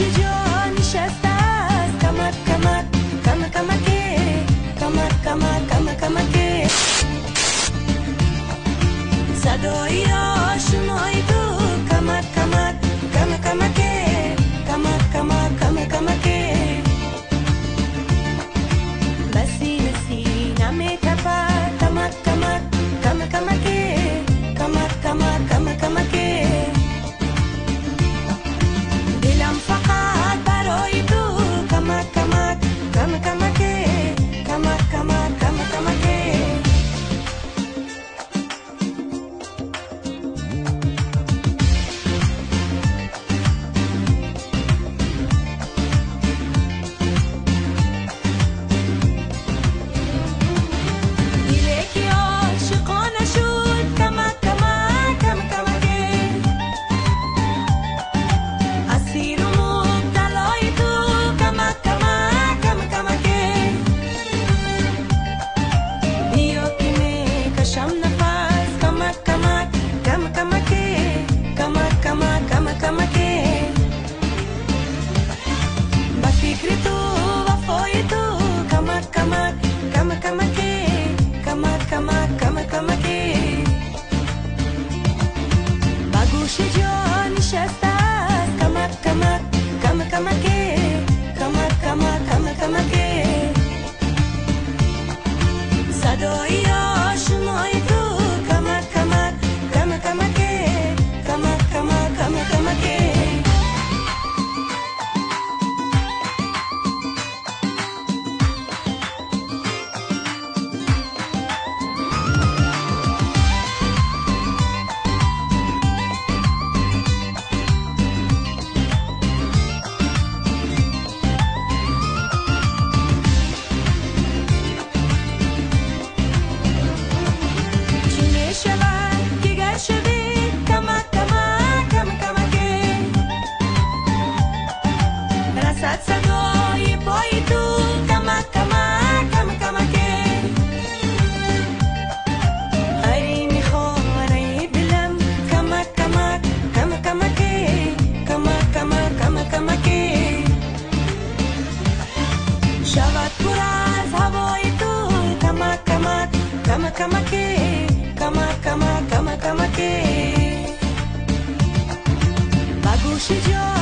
گوش جا نشسته است کمک کمک کمک کمکی کمک کمک کمک کمکی صدای آشنای تو کمک کمک کمک کمکی کمک کمک کمک کمکی بسی بسی نمیتپد کمک کمک کمک کمکی کمک کمک کمک کمکی دلم فقط برای تو کمک کمک کمک کمکی کمک کمک کمک کمکی صدای آشنای تو کمک کمک کمک کمکی کمک کمک کمک کمکی صدای پای تو کمک کمک کمک کمکی هری میخواره دلم کمک کمک کمک کمکی کمک کمک کمک کمکی شود پر از هوای تو کمک کمک کمک کمکی کمک کمک کمک کمکی با گوش جا